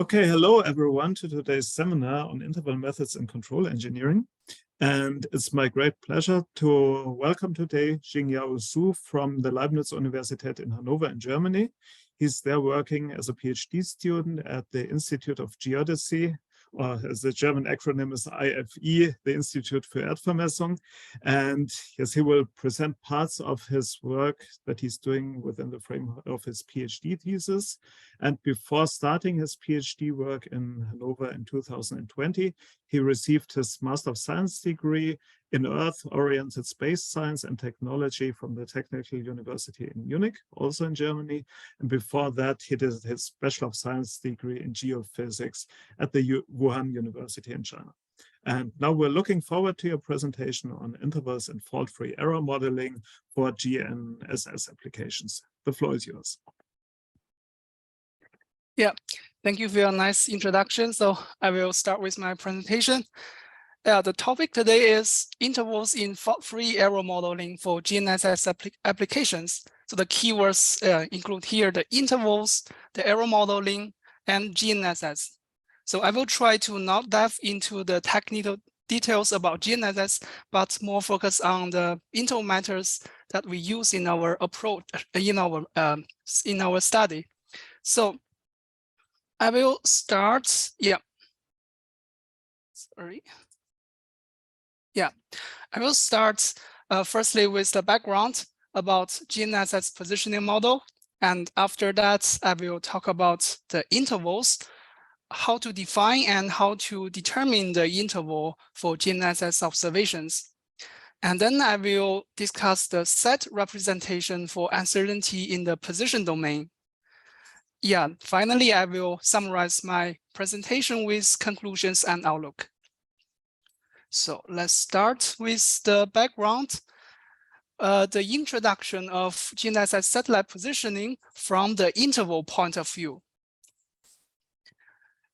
Okay, hello everyone to today's seminar on interval methods in control engineering. And it's my great pleasure to welcome today Jingyao from the Leibniz Universität in Hannover in Germany. He's there working as a PhD student at the Institute of Geodesy, or as the German acronym is IFE, the Institute für Erdvermessung. And yes, he will present parts of his work that he's doing within the framework of his PhD thesis. And before starting his PhD work in Hannover in 2020, he received his Master of Science degree in Earth-oriented space science and technology from the Technical University in Munich, also in Germany. And before that, he did his Bachelor of Science degree in geophysics at the Wuhan University in China. And now we're looking forward to your presentation on intervals and fault-free error modeling for GNSS applications. The floor is yours. Yeah, thank you for your nice introduction. So I will start with my presentation. The topic today is intervals in fault-free error modeling for GNSS applications. So the keywords include here the intervals, the error modeling, and GNSS. So I will try to not dive into the technical details about GNSS, but more focus on the interval methods that we use in our approach in our study. So I will start. I will start firstly with the background about GNSS positioning model. And after that, I will talk about the intervals, how to define and how to determine the interval for GNSS observations. And then I will discuss the set representation for uncertainty in the position domain. Finally, I will summarize my presentation with conclusions and outlook. So let's start with the background, the introduction of GNSS satellite positioning from the interval point of view.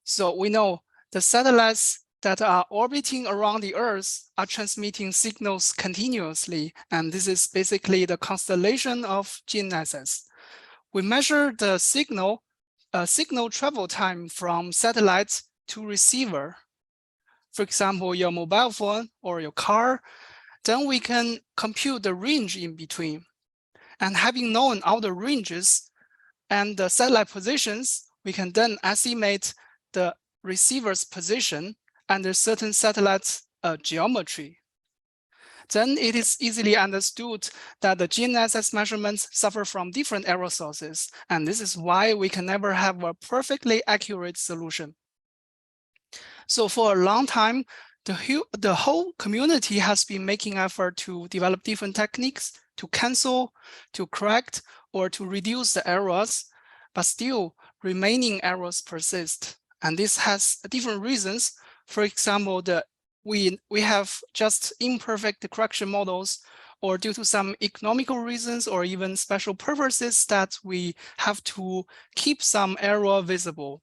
So we know the satellites that are orbiting around the Earth are transmitting signals continuously, and this is basically the constellation of GNSS. We measure the signal travel time from satellite to receiver. For example, your mobile phone or your car, then we can compute the range in between. And having known all the ranges and the satellite positions, we can then estimate the receiver's position under certain satellite geometry. Then it is easily understood that the GNSS measurements suffer from different error sources. And this is why we can never have a perfectly accurate solution. So for a long time, the whole community has been making effort to develop different techniques to cancel, to correct, or to reduce the errors, but still remaining errors persist. And this has different reasons. For example, we have just imperfect correction models, or due to some economical reasons or even special purposes that we have to keep some error visible.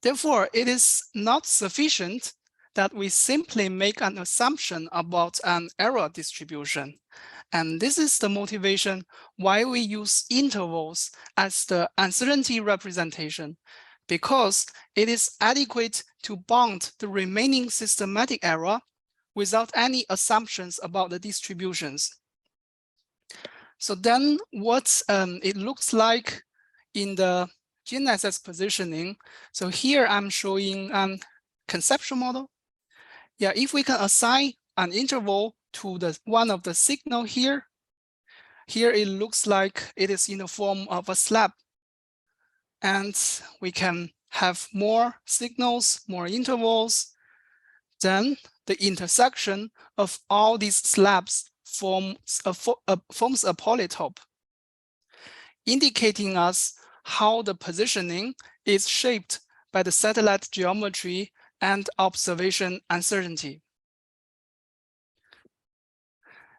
Therefore, it is not sufficient that we simply make an assumption about an error distribution. And this is the motivation why we use intervals as the uncertainty representation, because it is adequate to bound the remaining systematic error without any assumptions about the distributions. So then what it looks like in the GNSS positioning. So here I'm showing a conceptual model. If we can assign an interval to one of the signal here it looks like it is in the form of a slab. And we can have more signals, more intervals. Then the intersection of all these slabs forms a polytope, indicating us how the positioning is shaped by the satellite geometry and observation uncertainty.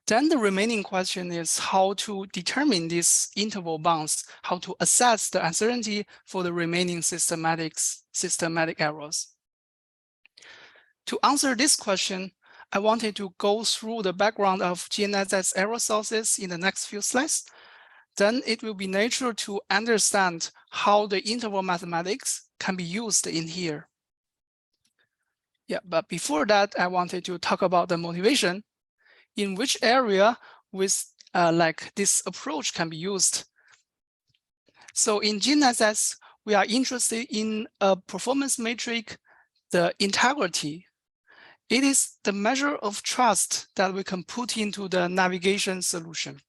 Then the remaining question is how to determine these interval bounds, how to assess the uncertainty for the remaining systematic errors. To answer this question, I wanted to go through the background of GNSS error sources in the next few slides. Then it will be natural to understand how the interval mathematics can be used in here. Yeah, but before that, I wanted to talk about the motivation, in which area with like this approach can be used. So in GNSS, we are interested in a performance metric, the integrity. It is the measure of trust that we can put into the navigation solution.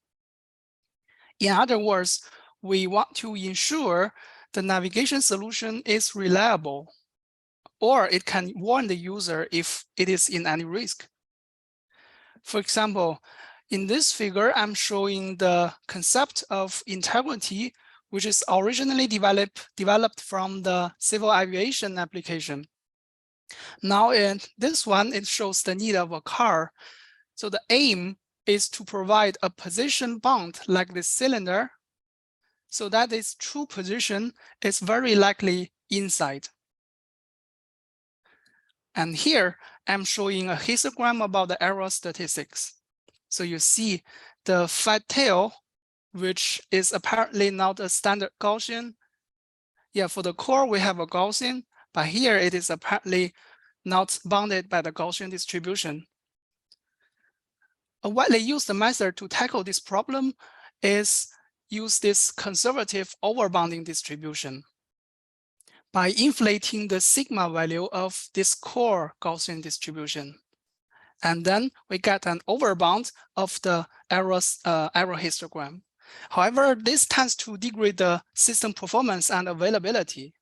In other words, we want to ensure the navigation solution is reliable, or it can warn the user if it is in any risk. For example, in this figure, I'm showing the concept of integrity, which is originally developed from the civil aviation application. Now in this one, it shows the need of a car. So the aim is to provide a position bound like this cylinder, so that its true position is very likely inside. And here, I'm showing a histogram about the error statistics. So you see the fat tail, which is apparently not a standard Gaussian. Yeah, for the core, we have a Gaussian, but here it is apparently not bounded by the Gaussian distribution. A widely used method to tackle this problem is use this conservative overbounding distribution by inflating the sigma value of this core Gaussian distribution. And then we get an overbound of the error histogram. However, this tends to degrade the system performance and availability.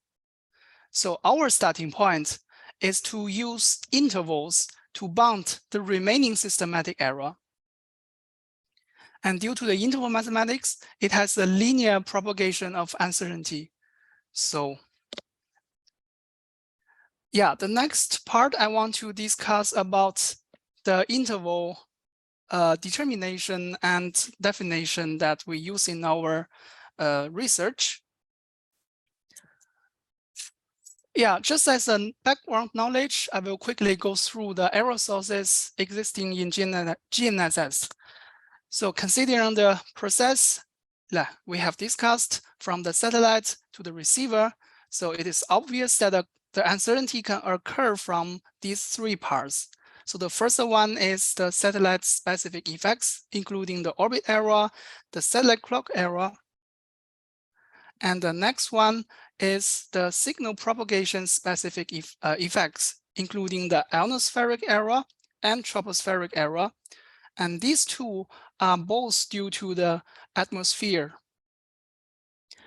So our starting point is to use intervals to bound the remaining systematic error. And due to the interval mathematics, it has a linear propagation of uncertainty. So yeah, the next part I want to discuss about the interval determination and definition that we use in our research. Yeah, just as a background knowledge, I will quickly go through the error sources existing in GNSS. So considering the process we have discussed from the satellite to the receiver, so it is obvious that the uncertainty can occur from these three parts. So the first one is the satellite specific effects, including the orbit error, the satellite clock error. And the next one is the signal propagation specific effects, including the ionospheric error and tropospheric error. And these two are both due to the atmosphere.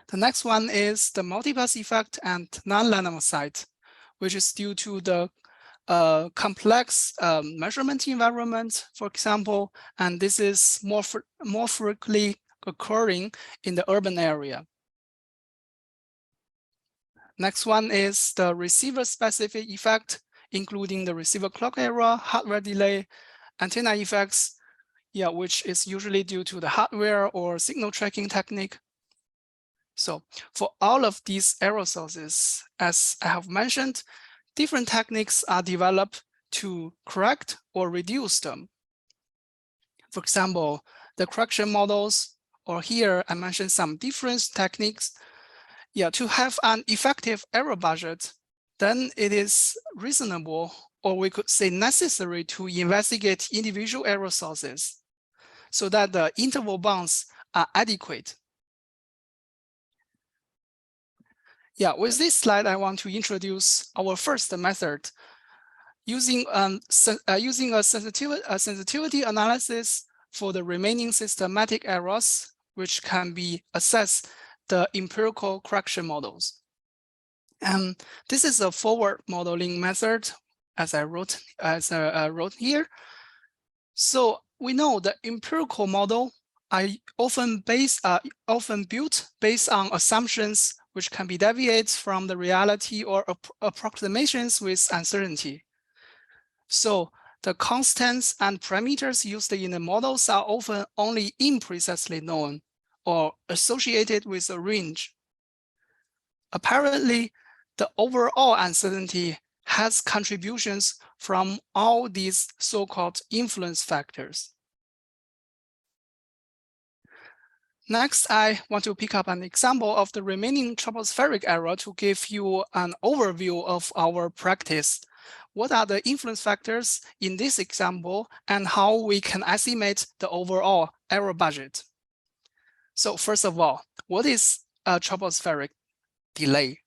The next one is the multipass effect and non-Lanois site, which is due to the complex measurement environment, for example, and this is more frequently occurring in the urban area. Next one is the receiver-specific effect, including the receiver clock error, hardware delay, antenna effects, which is usually due to the hardware or signal tracking technique. So for all of these error sources, as I have mentioned, different techniques are developed to correct or reduce them. For example, the correction models, or here I mentioned some difference techniques. To have an effective error budget, then it is reasonable, or we could say necessary, to investigate individual error sources so that the interval bounds are adequate. With this slide, I want to introduce our first method. Using a sensitivity analysis for the remaining systematic errors, which can be assessed the empirical correction models. And this is a forward modeling method, as I wrote here. So we know the empirical model are often built based on assumptions which can be deviated from the reality or approximations with uncertainty. So the constants and parameters used in the models are often only imprecisely known or associated with a range. Apparently, the overall uncertainty has contributions from all these so-called influence factors. Next, I want to pick up an example of the remaining tropospheric error to give you an overview of our practice. What are the influence factors in this example and how we can estimate the overall error budget? So first of all, what is a tropospheric delay?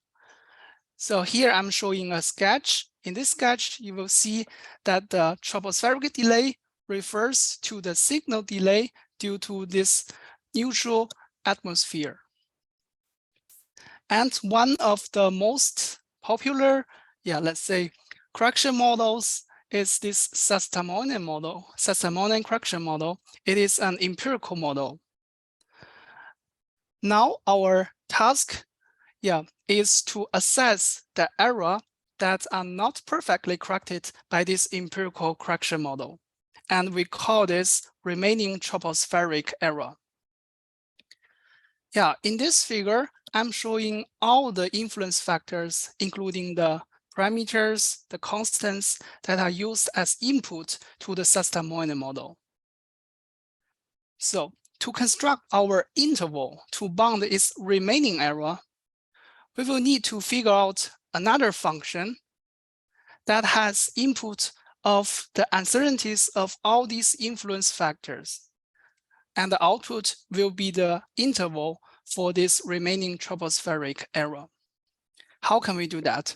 So here I'm showing a sketch. In this sketch, you will see that the tropospheric delay refers to the signal delay due to this neutral atmosphere. And one of the most popular, let's say, correction models is this Sastamonian model, Sastamonian correction model. It is an empirical model. Now our task is to assess the error that are not perfectly corrected by this empirical correction model. And we call this remaining tropospheric error. In this figure, I'm showing all the influence factors, including the parameters, the constants that are used as input to the Sastamonian model. So to construct our interval to bound its remaining error, we will need to figure out another function that has input of the uncertainties of all these influence factors. And the output will be the interval for this remaining tropospheric error. How can we do that?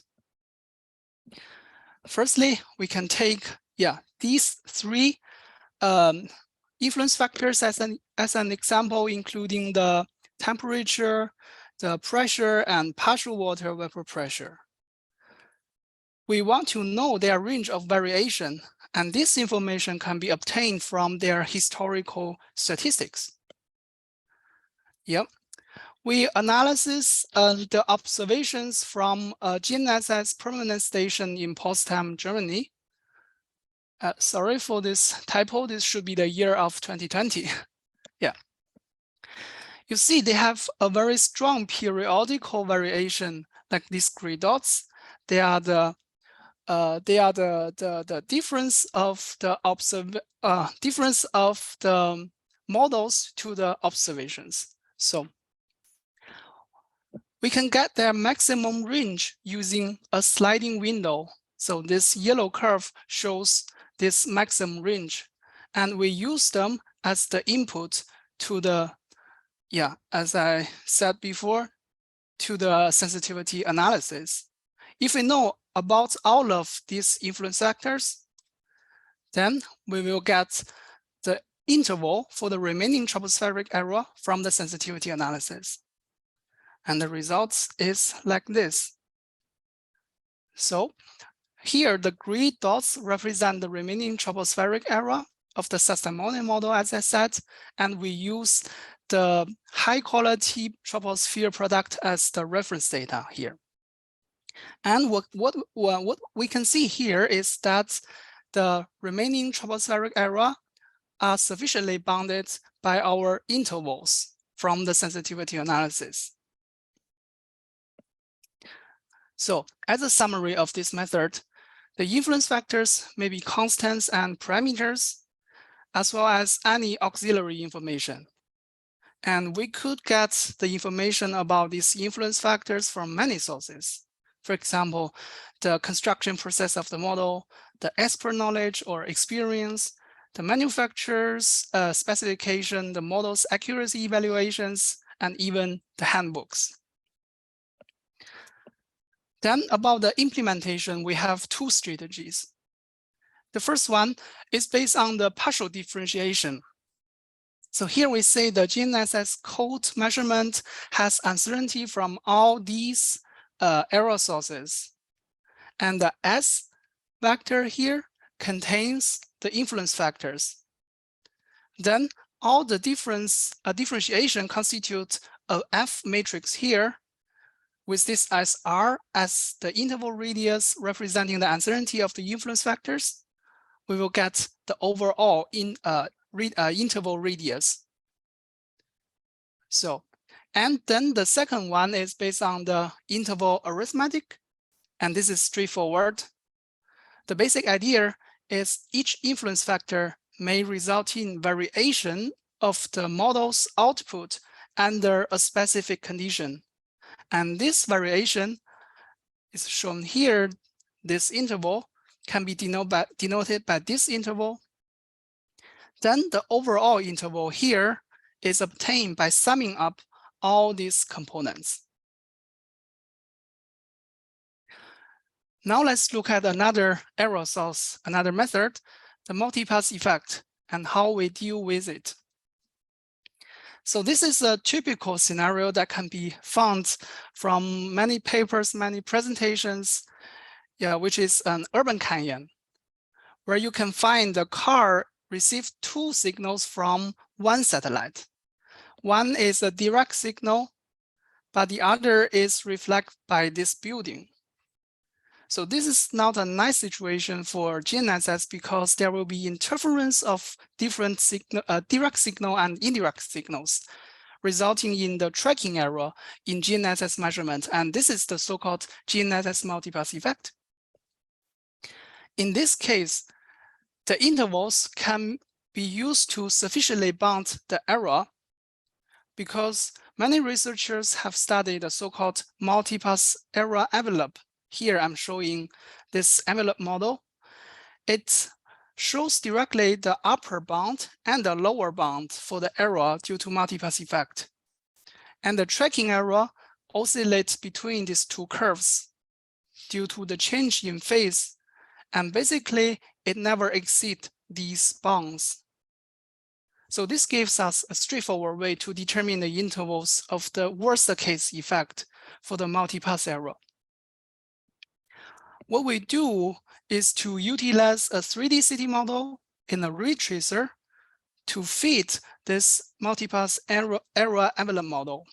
Firstly, we can take these three influence factors as an example, including the temperature, the pressure, and partial water vapor pressure. We want to know their range of variation, and this information can be obtained from their historical statistics. We analyze the observations from a GNSS permanent station in Potsdam, Germany. Sorry for this typo. This should be the year of 2020. You see, they have a very strong periodical variation, like these gray dots. They are the difference of the difference of the models to the observations. So we can get their maximum range using a sliding window. So this yellow curve shows this maximum range, and we use them as the input to the, as I said before, to the sensitivity analysis. If we know about all of these influence factors, then we will get the interval for the remaining tropospheric error from the sensitivity analysis. And the results is like this. So here, the gray dots represent the remaining tropospheric error of the Sastamonian model, as I said, and we use the high quality troposphere product as the reference data here. And what we can see here is that the remaining tropospheric error are sufficiently bounded by our intervals from the sensitivity analysis. So as a summary of this method, the influence factors may be constants and parameters, as well as any auxiliary information. And we could get the information about these influence factors from many sources. For example, the construction process of the model, the expert knowledge or experience, the manufacturer's specification, the model's accuracy evaluations, and even the handbooks. Then about the implementation, we have two strategies. The first one is based on the partial differentiation. So here we say the GNSS code measurement has uncertainty from all these error sources. And the S vector here contains the influence factors. Then all the differentiation constitute a F matrix here, with this SR as the interval radius representing the uncertainty of the influence factors. We will get the overall interval radius. So, and then the second one is based on the interval arithmetic, and this is straightforward. The basic idea is each influence factor may result in variation of the model's output under a specific condition. And this variation is shown here. This interval can be denoted by this interval. Then the overall interval here is obtained by summing up all these components. Now let's look at another error source, another method, the multipass effect, and how we deal with it. So this is a typical scenario that can be found from many papers, many presentations, which is an urban canyon, where you can find the car receive two signals from one satellite. One is a direct signal, but the other is reflected by this building. So this is not a nice situation for GNSS because there will be interference of different direct signal and indirect signals, resulting in the tracking error in GNSS measurement. And this is the so-called GNSS multipass effect. In this case, the intervals can be used to sufficiently bound the error because many researchers have studied the so-called multipass error envelope. Here I'm showing this envelope model. It shows directly the upper bound and the lower bound for the error due to multipass effect. And the tracking error oscillates between these two curves due to the change in phase. And basically, it never exceeds these bounds. So this gives us a straightforward way to determine the intervals of the worst case effect for the multipass error. What we do is to utilize a 3D city model in a ray tracer to fit this multipass error envelope model.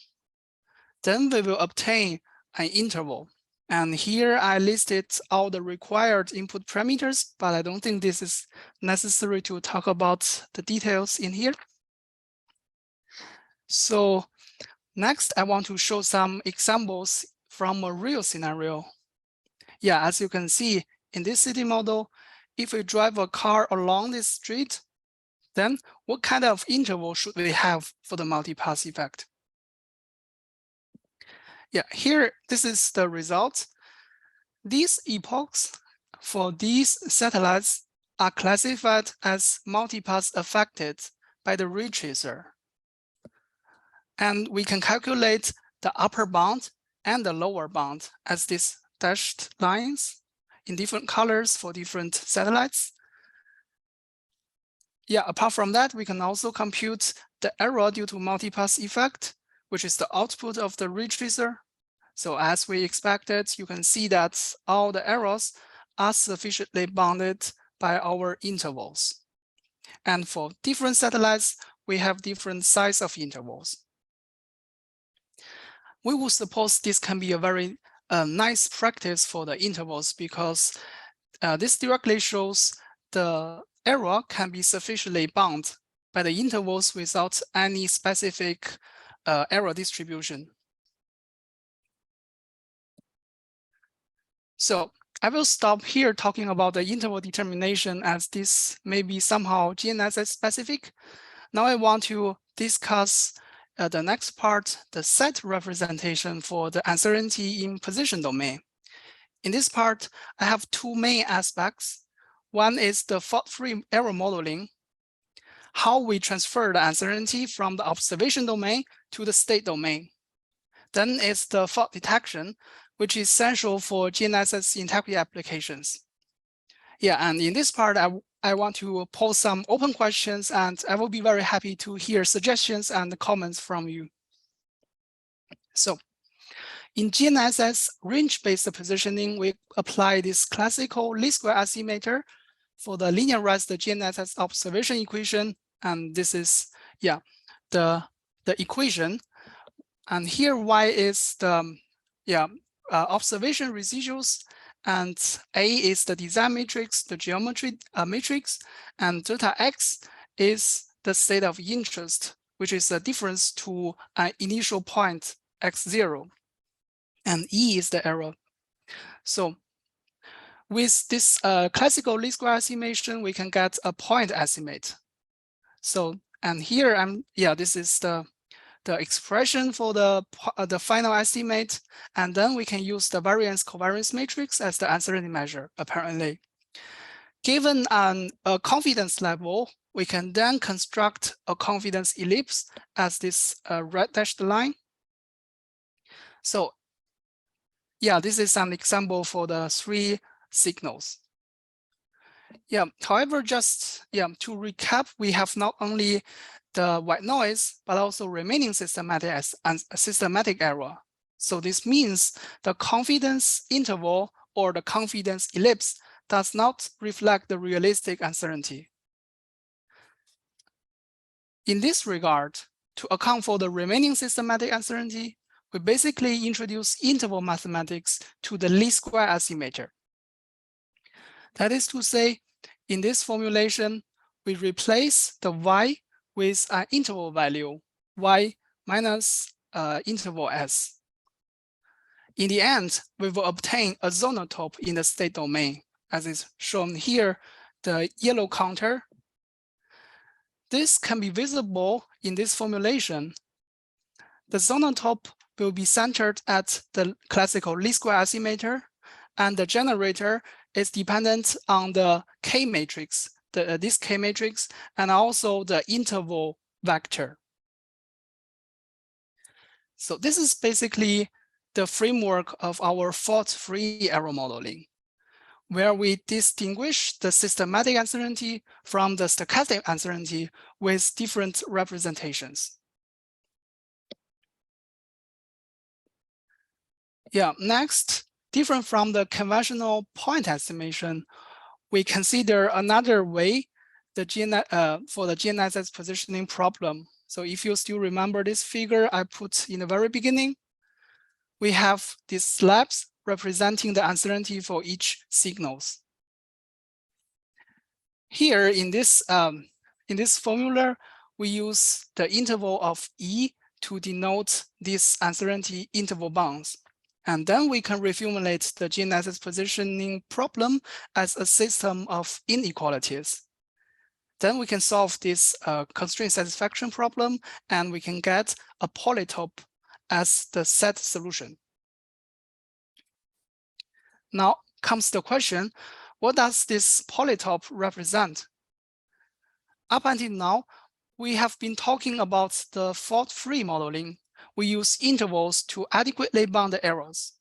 Then we will obtain an interval. And here I listed all the required input parameters, but I don't think this is necessary to talk about the details in here. So next, I want to show some examples from a real scenario. As you can see in this city model, if we drive a car along this street, then what kind of interval should we have for the multipass effect? Here, this is the result. These epochs for these satellites are classified as multipass affected by the ray tracer. And we can calculate the upper bound and the lower bound as these dashed lines in different colors for different satellites. Apart from that, we can also compute the error due to multipass effect, which is the output of the ray tracer. So as we expected, you can see that all the errors are sufficiently bounded by our intervals. And for different satellites, we have different size of intervals. We will suppose this can be a very nice practice for the intervals because this directly shows the error can be sufficiently bound by the intervals without any specific error distribution. So I will stop here talking about the interval determination as this may be somehow GNSS specific. Now I want to discuss the next part, the set representation for the uncertainty in position domain. In this part, I have two main aspects. One is the fault-free error modeling, how we transfer the uncertainty from the observation domain to the state domain. Then is the fault detection, which is essential for GNSS integrity applications. And in this part, I want to pose some open questions, and I will be very happy to hear suggestions and comments from you. So in GNSS range-based positioning, we apply this classical least square estimator for the linearized GNSS observation equation. And this is, the equation. And here Y is the observation residuals, and A is the design matrix, the geometry matrix, and delta X is the state of interest, which is the difference to an initial point x0, and E is the error. So with this classical least square estimation, we can get a point estimate. So, and here this is the the expression for the final estimate, and then we can use the variance covariance matrix as the uncertainty measure, apparently. Given a confidence level, we can then construct a confidence ellipse as this red dashed line. So yeah, this is an example for the 3 signals. Yeah, however, just to recap, we have not only the white noise, but also remaining systematic error. So this means the confidence interval or the confidence ellipse does not reflect the realistic uncertainty. In this regard, to account for the remaining systematic uncertainty, we basically introduce interval mathematics to the least square estimator. That is to say, in this formulation, we replace the y with an interval value, y minus interval s. In the end, we will obtain a zonotope in the state domain, as is shown here, the yellow counter. This can be visible in this formulation. The zonotope will be centered at the classical least square estimator, and the generator is dependent on the K matrix, this K matrix, and also the interval vector. So this is basically the framework of our fault-free error modeling, where we distinguish the systematic uncertainty from the stochastic uncertainty with different representations. Yeah, next, different from the conventional point estimation, we consider another way for the GNSS positioning problem. So if you still remember this figure I put in the very beginning, we have these slabs representing the uncertainty for each signals. Here in this formula, we use the interval of E to denote these uncertainty interval bounds. And then we can reformulate the GNSS positioning problem as a system of inequalities. Then we can solve this constraint satisfaction problem, and we can get a polytope as the set solution. Now comes the question, what does this polytope represent? Up until now, we have been talking about the fault-free modeling. We use intervals to adequately bound the errors.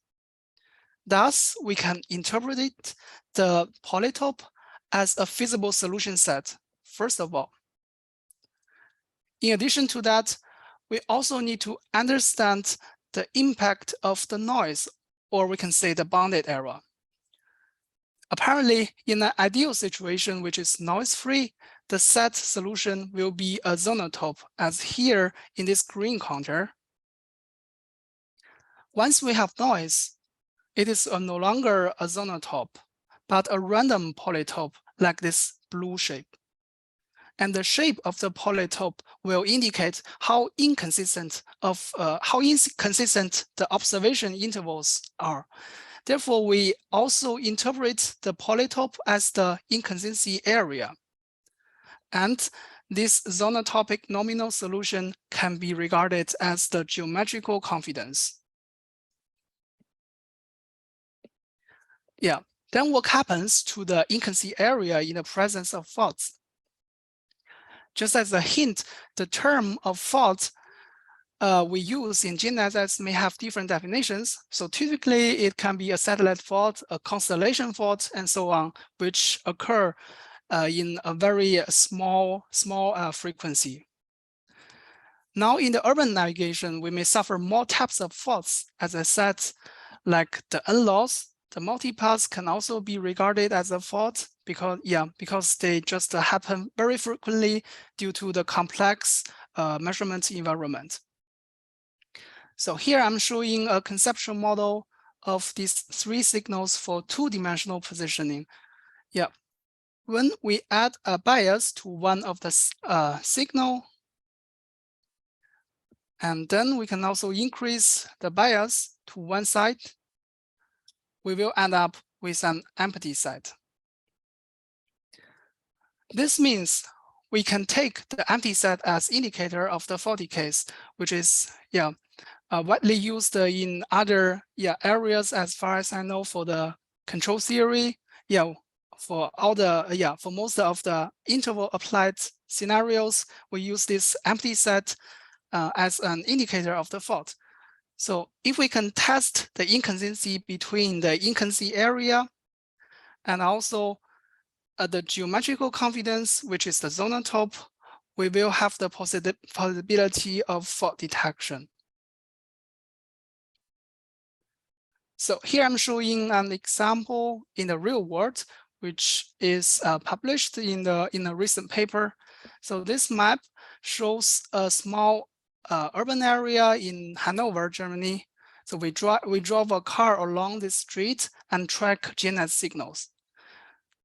Thus, we can interpret the polytope as a feasible solution set, first of all. In addition to that, we also need to understand the impact of the noise, or we can say the bounded error. Apparently, in an ideal situation which is noise-free, the set solution will be a zonotope, as here in this green counter. Once we have noise, it is no longer a zonotope, but a random polytope like this blue shape. And the shape of the polytope will indicate how inconsistent the observation intervals are. Therefore, we also interpret the polytope as the inconsistency area. And this zonotopic nominal solution can be regarded as the geometrical confidence. Yeah, then what happens to the inconsistency area in the presence of faults? Just as a hint, the term of fault we use in GNSS may have different definitions. So typically it can be a satellite fault, a constellation fault, and so on, which occur in a very small frequency. Now in the urban navigation, we may suffer more types of faults. As I said, like the N-loss, the multipass can also be regarded as a fault because they just happen very frequently due to the complex measurement environment. So here I'm showing a conceptual model of these 3 signals for 2-dimensional positioning. Yeah, when we add a bias to one of the signal, and then we can also increase the bias to one side, we will end up with an empty set. This means we can take the empty set as indicator of the faulty case, which is widely used in other areas as far as I know for the control theory. For all the for most of the interval applied scenarios, we use this empty set as an indicator of the fault. So if we can test the inconsistency between the inconsistency area and also the geometrical confidence, which is the zonal top, we will have the possibility of fault detection. So here I'm showing an example in the real world, which is published in a recent paper. So this map shows a small urban area in Hannover, Germany. So we drove a car along this street and track GNSS signals.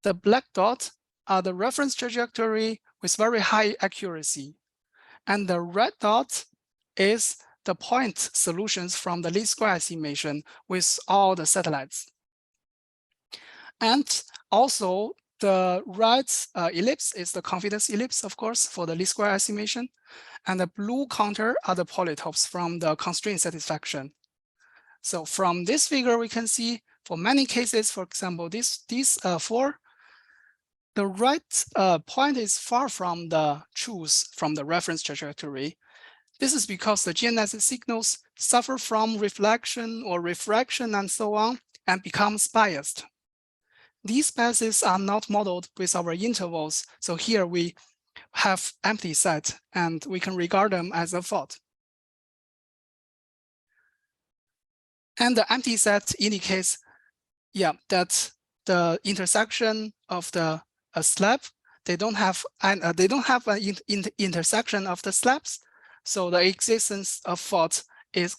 The black dot are the reference trajectory with very high accuracy. And the red dot is the point solutions from the least square estimation with all the satellites. And also the red ellipse is the confidence ellipse, of course, for the least square estimation. And the blue counter are the polytopes from the constraint satisfaction. So from this figure, we can see for many cases, for example, these four, the right point is far from the truth from the reference trajectory. This is because the GNSS signals suffer from reflection or refraction and so on and becomes biased. These biases are not modeled with our intervals. So here we have empty set and we can regard them as a fault. And the empty set indicates that the intersection of the slab, they don't have an intersection of the slabs. So the existence of fault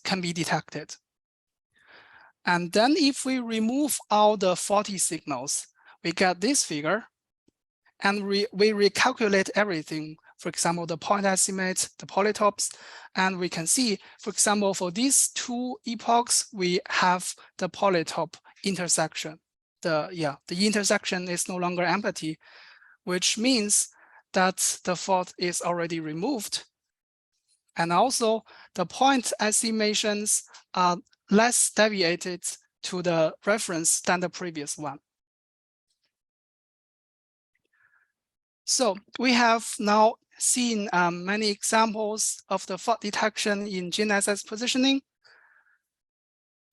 can be detected. And then if we remove all the faulty signals, we get this figure. And we recalculate everything. For example, the point estimate, the polytopes. And we can see, for example, for these two epochs, we have the polytop intersection. The intersection is no longer empty, which means that the fault is already removed. And also the point estimations are less deviated to the reference than the previous one. So we have now seen many examples of the fault detection in GNSS positioning,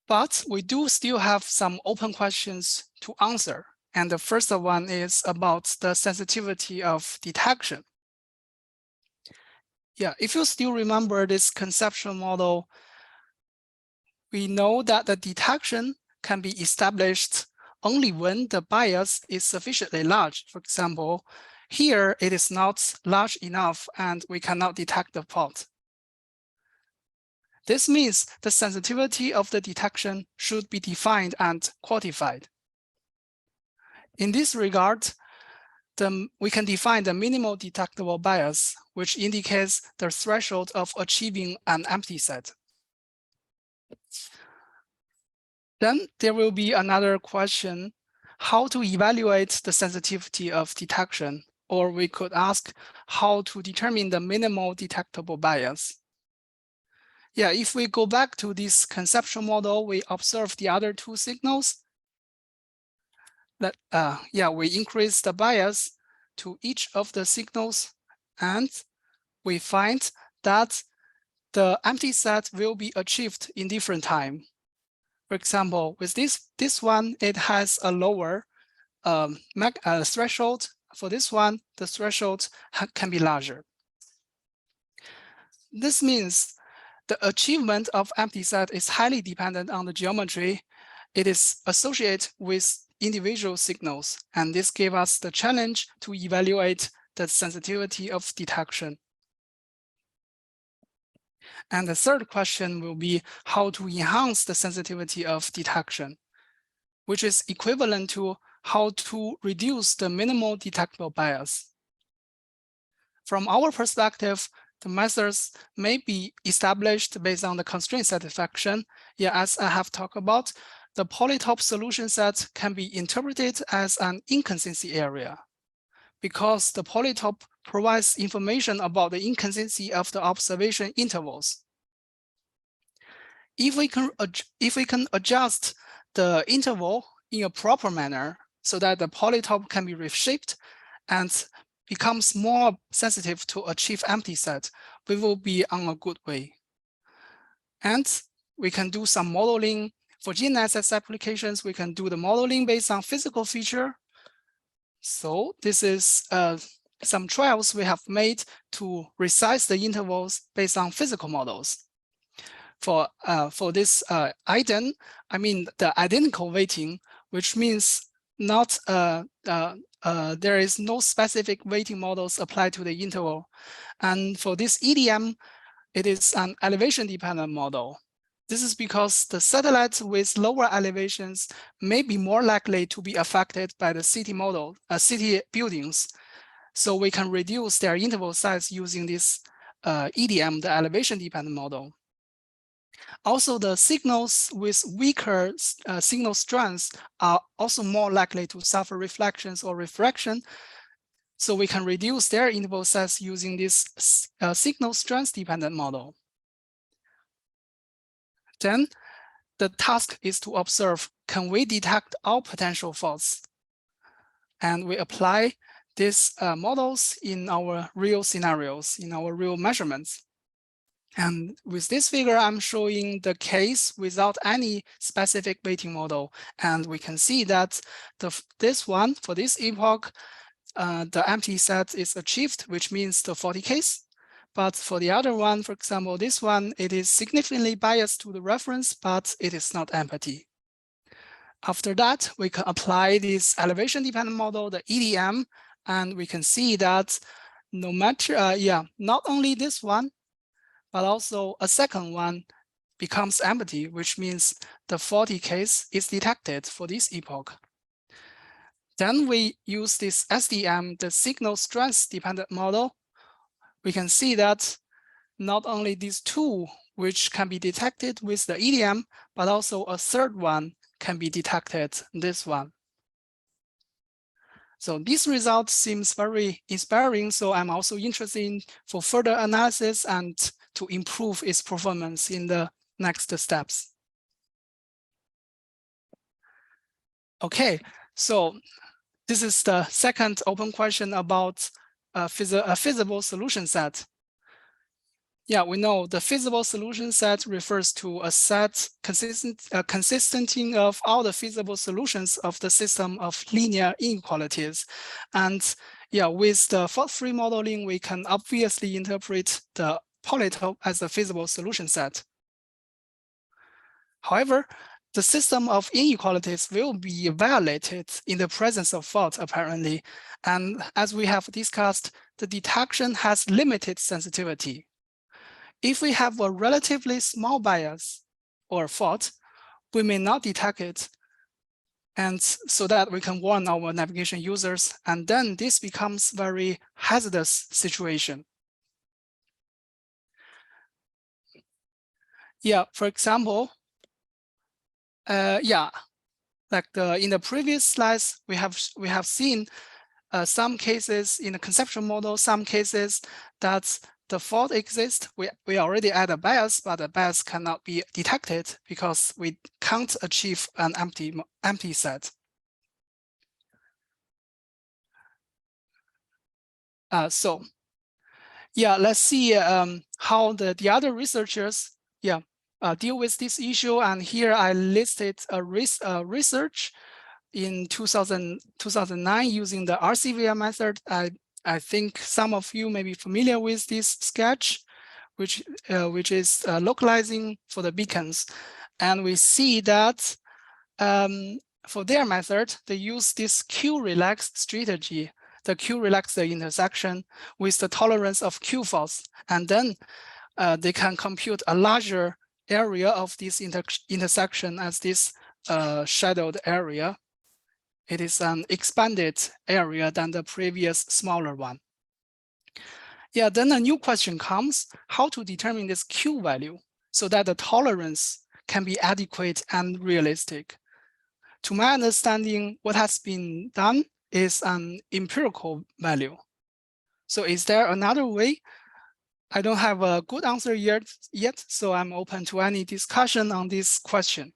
but we do still have some open questions to answer. And the first one is about the sensitivity of detection. If you still remember this conceptual model, we know that the detection can be established only when the bias is sufficiently large. For example, here it is not large enough and we cannot detect the fault. This means the sensitivity of the detection should be defined and quantified. In this regard, we can define the minimal detectable bias, which indicates the threshold of achieving an empty set. Then there will be another question, how to evaluate the sensitivity of detection? Or we could ask how to determine the minimal detectable bias. If we go back to this conceptual model, we observe the other two signals. That we increase the bias to each of the signals, and we find that the empty set will be achieved in different time. For example, with this one, it has a lower threshold. For this one, the threshold can be larger. This means the achievement of empty set is highly dependent on the geometry. It is associated with individual signals, and this gave us the challenge to evaluate the sensitivity of detection. And the third question will be how to enhance the sensitivity of detection, which is equivalent to how to reduce the minimal detectable bias. From our perspective, the methods may be established based on the constraint satisfaction. As I have talked about, the polytop solution set can be interpreted as an inconsistency area because the polytop provides information about the inconsistency of the observation intervals. If we can adjust the interval in a proper manner so that the polytope can be reshaped and becomes more sensitive to achieve empty set, we will be on a good way. And we can do some modeling. For GNSS applications, we can do the modeling based on physical feature. So this is some trials we have made to resize the intervals based on physical models. For this IDEN, I mean the identical weighting, which means not there is no specific weighting models applied to the interval. And for this EDM, it is an elevation-dependent model. This is because the satellites with lower elevations may be more likely to be affected by the city model, city buildings. So we can reduce their interval size using this EDM, the elevation-dependent model. Also, the signals with weaker signal strengths are also more likely to suffer reflections or refraction. So we can reduce their interval size using this signal strength dependent model. Then the task is to observe, can we detect all potential faults? And we apply these models in our real scenarios, in our real measurements. And with this figure, I'm showing the case without any specific weighting model. And we can see that this one, for this epoch, the empty set is achieved, which means the faulty case. But for the other one, for example, this one, it is significantly biased to the reference, but it is not empty. After that, we can apply this elevation-dependent model, the EDM, and we can see that no matter, not only this one, but also a second one becomes empty, which means the faulty case is detected for this epoch. Then we use this SDM, the signal strength dependent model. We can see that not only these two, which can be detected with the EDM, but also a third one can be detected, this one. So this result seems very inspiring. So I'm also interested for further analysis and to improve its performance in the next steps. Okay, so this is the second open question about a feasible solution set. Yeah, we know the feasible solution set refers to a set consisting of all the feasible solutions of the system of linear inequalities. And yeah, with the fault-free modeling, we can obviously interpret the polytope as a feasible solution set. However, the system of inequalities will be violated in the presence of fault, apparently. And as we have discussed, the detection has limited sensitivity. If we have a relatively small bias or fault, we may not detect it, and so that we can warn our navigation users, and then this becomes very hazardous situation. Yeah, for example, like in the previous slides, we have seen some cases in the conceptual model, some cases that the fault exists. We already add a bias, but the bias cannot be detected because we can't achieve an empty set. So yeah, let's see how the other researchers deal with this issue. And here I listed a research in 2009 using the RCVM method. I think some of you may be familiar with this sketch, which is localizing for the beacons. And we see that for their method, they use this Q-relax strategy. The Q-relax the intersection with the tolerance of Q faults. And then they can compute a larger area of this intersection as this shadowed area. It is an expanded area than the previous smaller one. Yeah, then a new question comes, how to determine this Q value so that the tolerance can be adequate and realistic. To my understanding, what has been done is an empirical value. So is there another way? I don't have a good answer yet, so I'm open to any discussion on this question.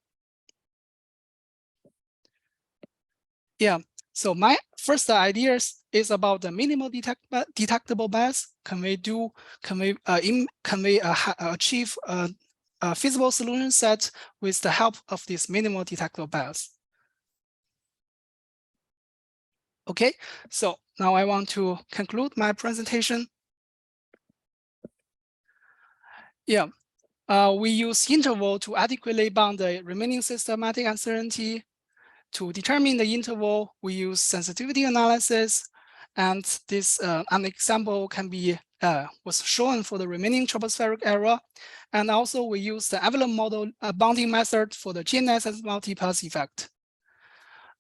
Yeah, so my first idea is about the minimal detectable bias. Can we achieve a feasible solution set with the help of this minimal detectable bias? Okay, so now I want to conclude my presentation. Yeah, we use interval to adequately bound the remaining systematic uncertainty. To determine the interval, we use sensitivity analysis, and this an example can be was shown for the remaining tropospheric error, and also we use the envelope model bounding method for the GNSS multipass effect.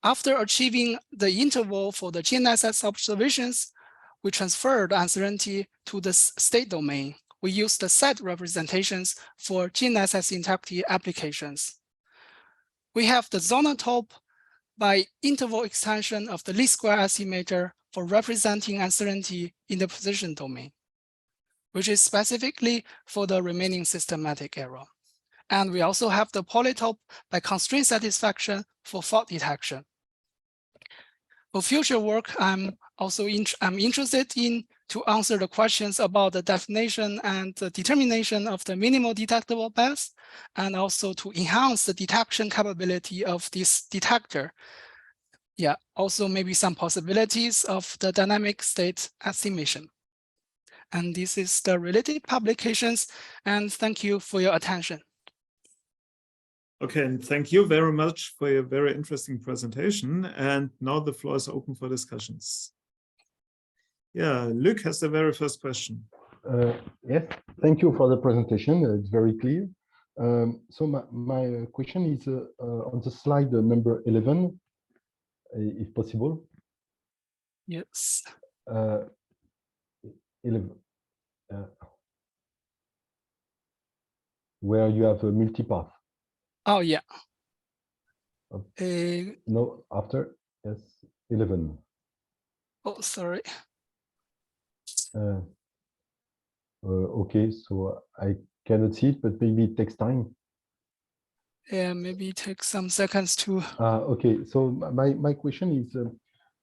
After achieving the interval for the GNSS observations, we transfer the uncertainty to the state domain. We use the set representations for GNSS integrity applications. We have the zonotope by interval extension of the least square estimator for representing uncertainty in the position domain, which is specifically for the remaining systematic error. And we also have the polytope by constraint satisfaction for fault detection. For future work, I'm interested in to answer the questions about the definition and the determination of the minimal detectable bias, and also to enhance the detection capability of this detector. Yeah, also maybe some possibilities of the dynamic state estimation. And this is the related publications, and thank you for your attention. Okay, and thank you very much for your very interesting presentation. And now the floor is open for discussions. Yeah, Luc has the very first question. Yes, thank you for the presentation. It's very clear. So my question is on the slide number 11, if possible. Yes. 11. Where you have a multipath. Oh, yeah. No, after, yes, 11. Oh, sorry. Okay, so I cannot see it, but maybe it takes time. Yeah, maybe it takes some seconds to. Okay, so my question is,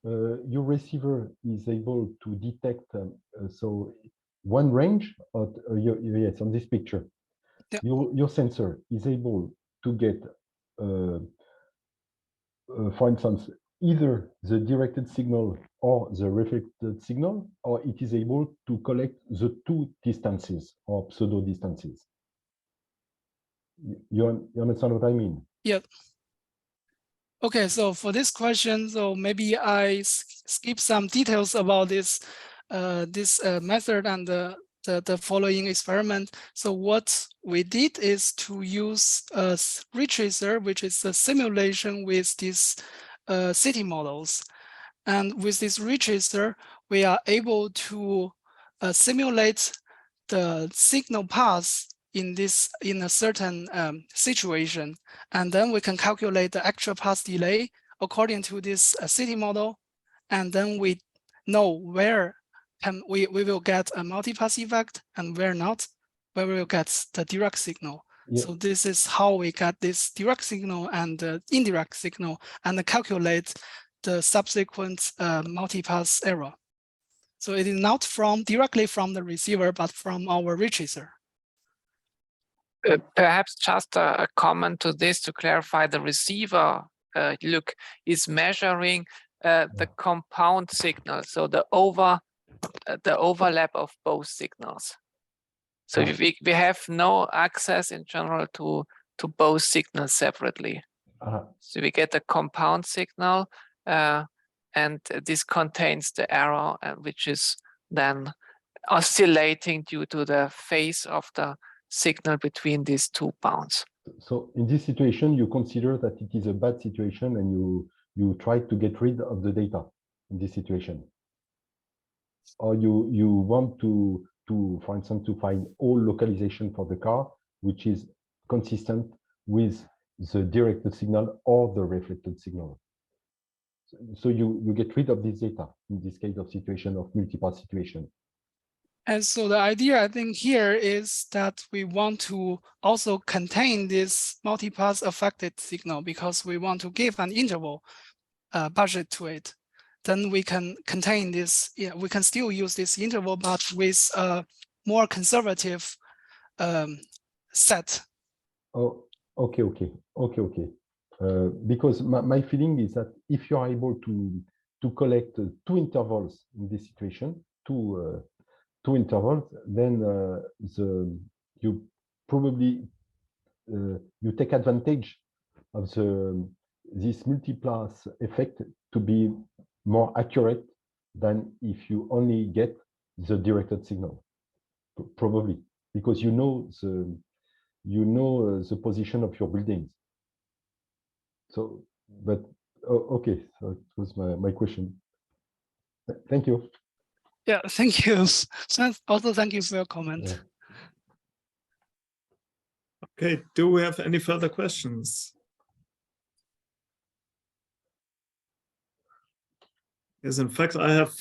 your receiver is able to detect so one range of yes, on this picture. Yeah. Your sensor is able to get, for instance, either the directed signal or the reflected signal, or it is able to collect the two distances or pseudo distances. You understand what I mean? Yeah. Okay, so for this question, so maybe I skip some details about this method and the following experiment. So what we did is to use a ray tracer, which is a simulation with these city models. And with this ray tracer, we are able to simulate the signal path in a certain situation, and then we can calculate the actual path delay according to this city model, and then we know where we will get a multipass effect and where not, where we will get the direct signal. Yeah. So this is how we get this direct signal and indirect signal and calculate the subsequent multipass error. So it is not directly from the receiver, but from our ray tracer. Perhaps just a comment to this to clarify: the receiver, look, is measuring the compound signal, so the overlap of both signals. So we have no access in general to both signals separately. So we get a compound signal, and this contains the error, which is then oscillating due to the phase of the signal between these two bounds. So in this situation, you consider that it is a bad situation, and you try to get rid of the data in this situation, or you want to for instance, to find all localization for the car, which is consistent with the directed signal or the reflected signal. So you get rid of this data in this case of situation of multipath situation. And so the idea, I think, here is that we want to also contain this multipath affected signal because we want to give an interval budget to it. Then we can contain this, we can still use this interval, but with a more conservative set. Oh, okay. Because my feeling is that if you are able to collect two intervals in this situation, two intervals, then you probably you take advantage of this multipath effect to be more accurate than if you only get the directed signal, probably, because you know the position of your buildings. So, but okay, so it was my question. Thank you. Yeah, thank you. Also, thank you for your comment. Yeah. Okay, do we have any further questions? Yes, in fact, I have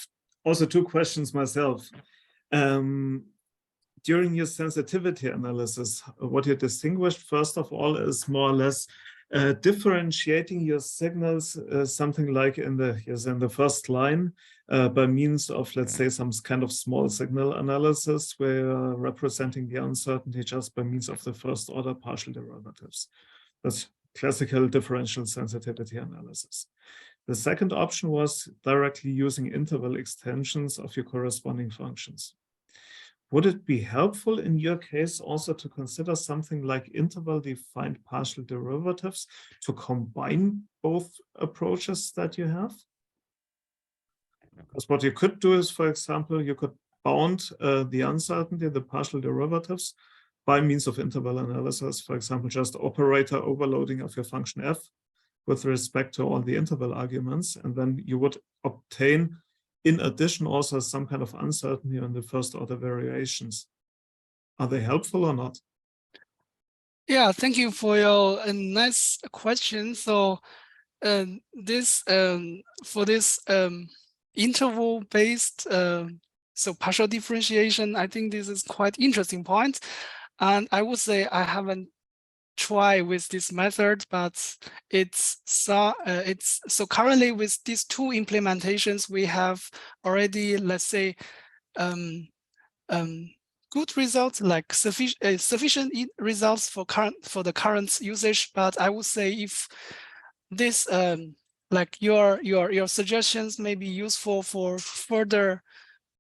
also two questions myself. During your sensitivity analysis, what you distinguished, first of all, is more or less differentiating your signals, something like in the first line, by means of, let's say, some kind of small signal analysis, where you're representing the uncertainty just by means of the first order partial derivatives. That's classical differential sensitivity analysis. The second option was directly using interval extensions of your corresponding functions. Would it be helpful in your case also to consider something like interval-defined partial derivatives to combine both approaches that you have? Because what you could do is, for example, you could bound the uncertainty, the partial derivatives, by means of interval analysis, for example, just operator overloading of your function f with respect to all the interval arguments, and then you would obtain, in addition, also some kind of uncertainty on the first order variations. Are they helpful or not? Yeah, thank you for your nice question. So for this interval-based so partial differentiation, I think this is quite interesting point. And I would say I haven't tried with this method, but it's so currently with these two implementations, we have already, let's say, good results, like sufficient results for the current usage. But I would say if this like your suggestions may be useful for further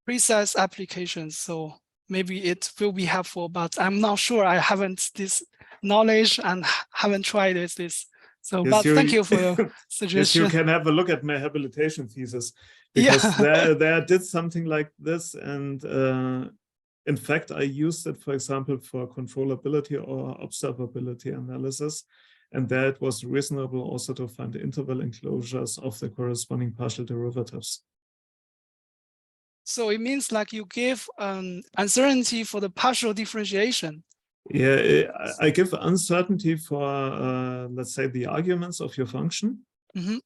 precise applications, so maybe it will be helpful, but I'm not sure. I haven't this knowledge and haven't tried this. So, yes, but thank you for your suggestion. Yes, you can have a look at my habilitation thesis, because there I did something like this, and in fact, I used it, for example, for controllability or observability analysis, and there it was reasonable also to find interval enclosures of the corresponding partial derivatives. So it means like you give uncertainty for the partial differentiation. Yeah, I give uncertainty for, let's say, the arguments of your function. Mm-hmm.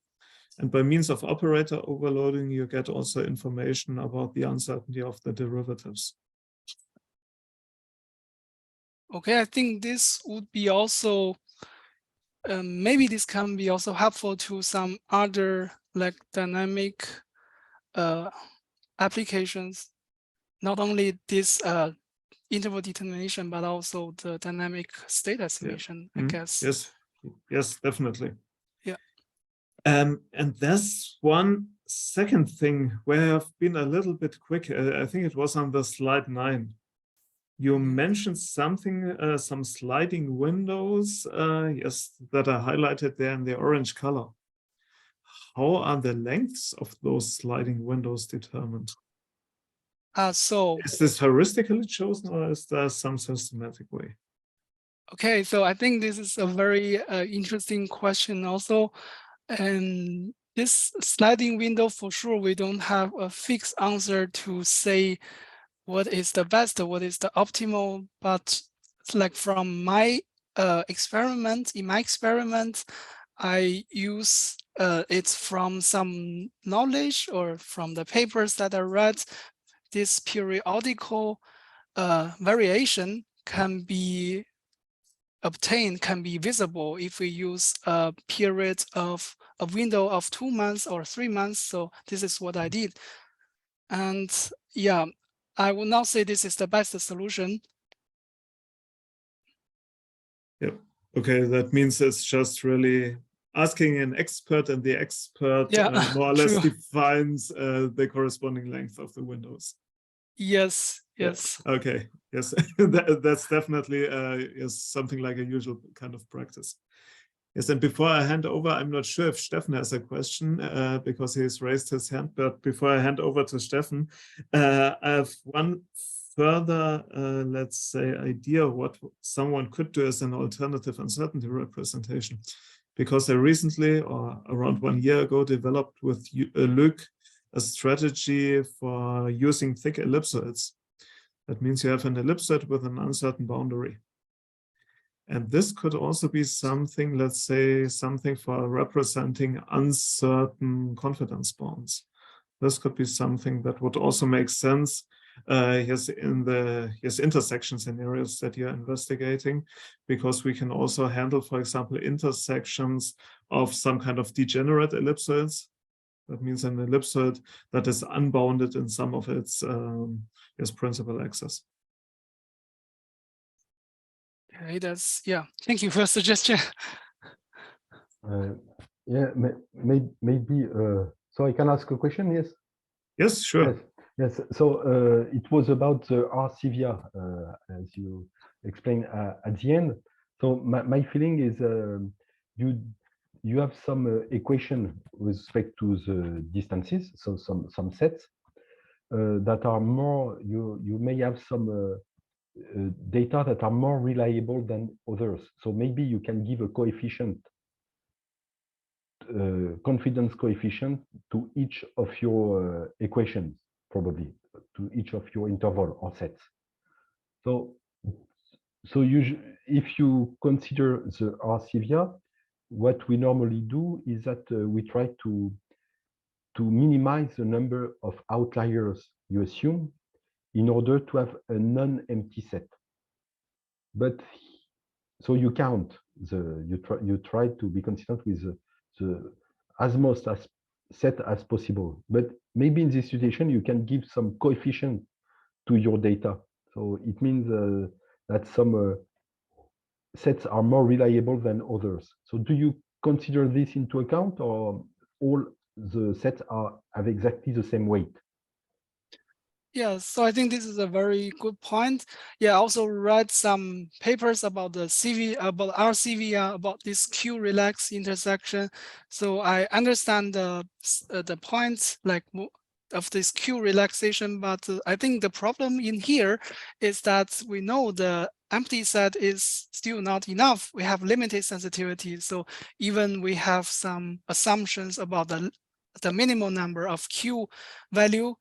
And by means of operator overloading, you get also information about the uncertainty of the derivatives. Okay, I think this would be also, maybe this can be also helpful to some other like dynamic applications, not only this interval determination, but also the dynamic state estimation, I guess. Yes, definitely. Yeah. And there's one second thing where I've been a little bit quick. I think it was on the slide 9. You mentioned something, some sliding windows, yes, that are highlighted there in the orange color. How are the lengths of those sliding windows determined? So is this heuristically chosen, or is there some systematic way? Okay, so I think this is a very interesting question also. And this sliding window, for sure, we don't have a fixed answer to say what is the best, what is the optimal, but like from my experiment, I use it from some knowledge or from the papers that I read this periodical variation can be obtained, can be visible if we use a period of a window of 2 months or 3 months. So this is what I did. And yeah, I would not say this is the best solution. Yep. Okay, that means it's just really asking an expert, and the expert more or less true. defines the corresponding length of the windows. Yes, Yeah. yes. Okay, yes, that's definitely is something like a usual kind of practice. Yes, and before I hand over, I'm not sure if Steffen has a question because he's raised his hand, but before I hand over to Steffen, I have one further, let's say, idea of what someone could do as an alternative uncertainty representation. Because I recently, or around 1 year ago, developed with Luc a strategy for using thick ellipsoids. That means you have an ellipsoid with an uncertain boundary. And this could also be something, let's say, something for representing uncertain confidence bounds. This could be something that would also make sense in the intersection scenarios that you're investigating, because we can also handle, for example, intersections of some kind of degenerate ellipsoids. That means an ellipsoid that is unbounded in some of its principal axes. Okay, yeah. Thank you for the suggestion. Yeah, maybe. So I can ask a question. Yes. Yes, sure. Yes. So it was about the RCVA, as you explained at the end. So my feeling is you have some equation with respect to the distances. So some sets that are more. You may have some data that are more reliable than others. So maybe you can give a coefficient, confidence coefficient to each of your equations, probably to each of your interval or sets. So if you consider the RCVA, what we normally do is that we try to minimize the number of outliers you assume in order to have a non-empty set. But so you count you try to be consistent with the as most as set as possible. But maybe in this situation you can give some coefficient to your data. So it means that some sets are more reliable than others. So do you consider this into account, or all the sets have exactly the same weight? Yeah, so I think this is a very good point. Yeah, I also read some papers about the about RCVA, about this Q-relax intersection. So I understand the points like of this Q relaxation, but I think the problem in here is that we know the empty set is still not enough. We have limited sensitivity. So even we have some assumptions about the minimal number of Q value,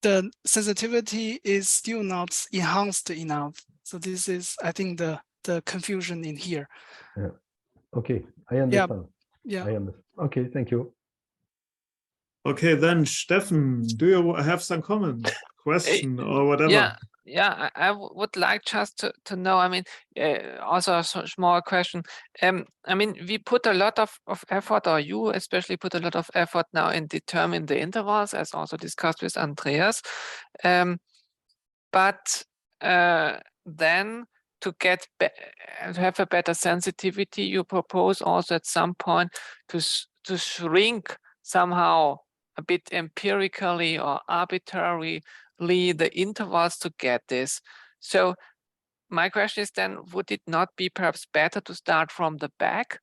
the sensitivity is still not enhanced enough. So this is, I think, the confusion in here. Yeah. Okay, I understand. Yeah. I understand. Okay, thank you. Okay, then Steffen, do you have some comment, question, or whatever? Yeah, I would like just to know, I mean, also a small question. I mean, we put a lot of effort, or you especially put a lot of effort now in determining the intervals, as also discussed with Andreas. But then to have a better sensitivity, you propose also at some point to shrink somehow a bit empirically or arbitrarily the intervals to get this. So my question is then, would it not be perhaps better to start from the back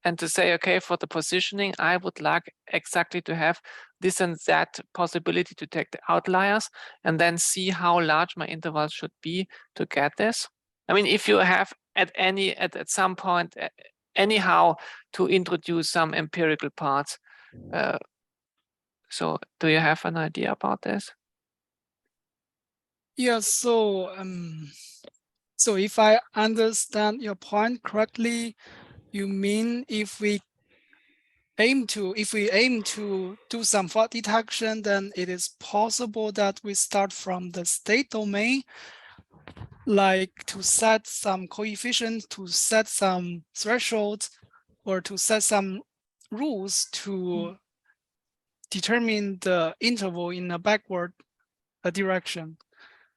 and to say, okay, for the positioning, I would like exactly to have this and that possibility to take the outliers and then see how large my intervals should be to get this? I mean, if you have at some point, anyhow, to introduce some empirical parts. So do you have an idea about this? Yeah, so if I understand your point correctly, you mean if we if we aim to do some fault detection, then it is possible that we start from the state domain, like to set some coefficients, to set some thresholds, or to set some rules to determine the interval in a backward direction.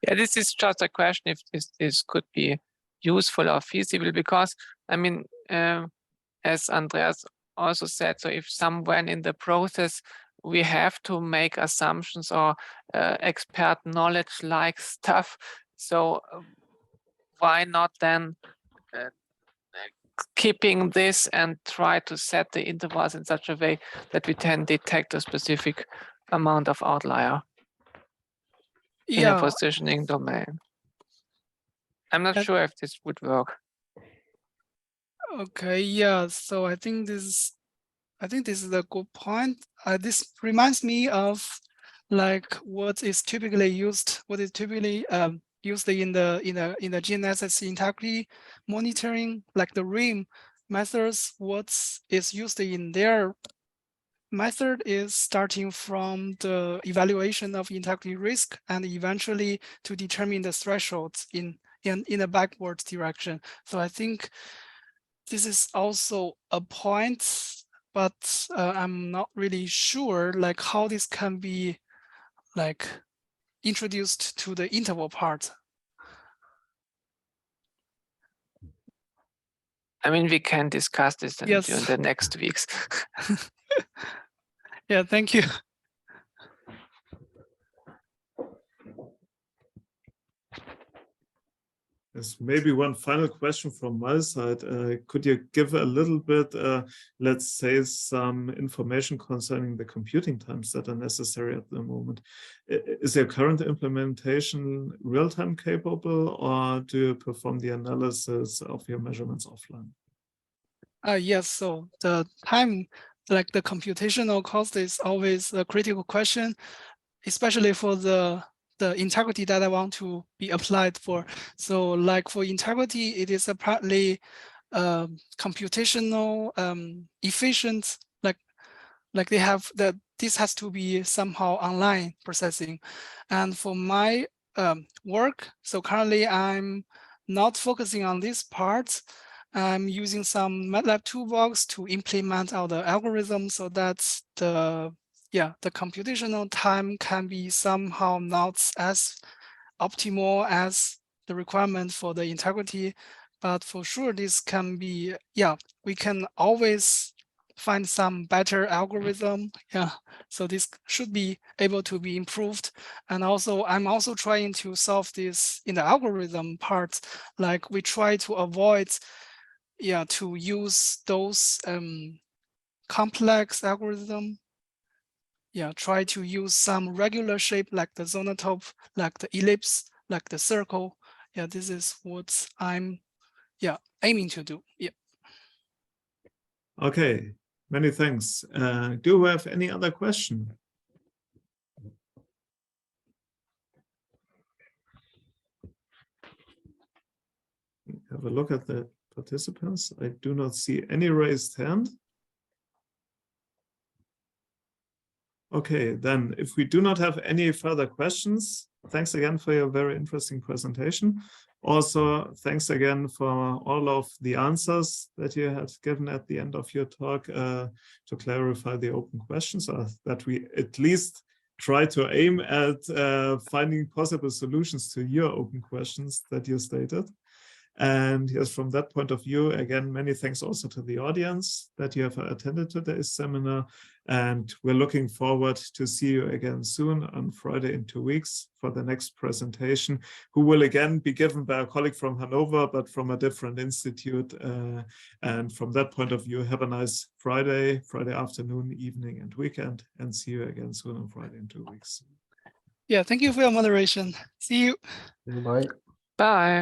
Yeah, this is just a question if this could be useful or feasible, because I mean, as Andreas also said, so if somewhere in the process we have to make assumptions or expert knowledge like stuff, so why not then keeping this and try to set the intervals in such a way that we can detect a specific amount of outlier in a positioning domain. I'm not sure if this would work. Okay, yeah. So I think this is a good point. This reminds me of like what is typically used in the GNSS integrity monitoring, like the RIM methods. What is used in their method is starting from the evaluation of integrity risk and eventually to determine the thresholds in a backward direction. So I think this is also a point, but I'm not really sure like how this can be like introduced to the interval part. I mean, we can discuss this during the next weeks. Yeah, thank you. Yes, maybe one final question from my side. Could you give a little bit, let's say, some information concerning the computing times that are necessary at the moment? Is your current implementation real-time capable, or do you perform the analysis of your measurements offline? Yes, so the time, like the computational cost is always a critical question, especially for the integrity that I want to be applied for. So like for integrity, it is apparently computational efficient, like they have that this has to be somehow online processing. And for my work, so currently I'm not focusing on this part. I'm using some MATLAB toolbox to implement all the algorithms so that the computational time can be somehow not as optimal as the requirement for the integrity. But for sure, this can be, we can always find some better algorithm. Yeah, so this should be able to be improved. And also, I'm also trying to solve this in the algorithm part. Like we try to avoid, to use those complex algorithm. Yeah, try to use some regular shape like the zonotope, like the ellipse, like the circle. Yeah, this is what I'm aiming to do. Yeah. Okay, many thanks. Do we have any other question? Have a look at the participants. I do not see any raised hand. Okay, then if we do not have any further questions, thanks again for your very interesting presentation. Also, thanks again for all of the answers that you had given at the end of your talk to clarify the open questions, that we at least try to aim at finding possible solutions to your open questions that you stated. And yes, from that point of view, again, many thanks also to the audience that you have attended today's seminar. And we're looking forward to see you again soon on Friday in 2 weeks for the next presentation, who will again be given by a colleague from Hannover, but from a different institute. And from that point of view, have a nice Friday afternoon, evening, and weekend, and see you again soon on Friday in 2 weeks. Yeah, thank you for your moderation. See you. Bye. Bye.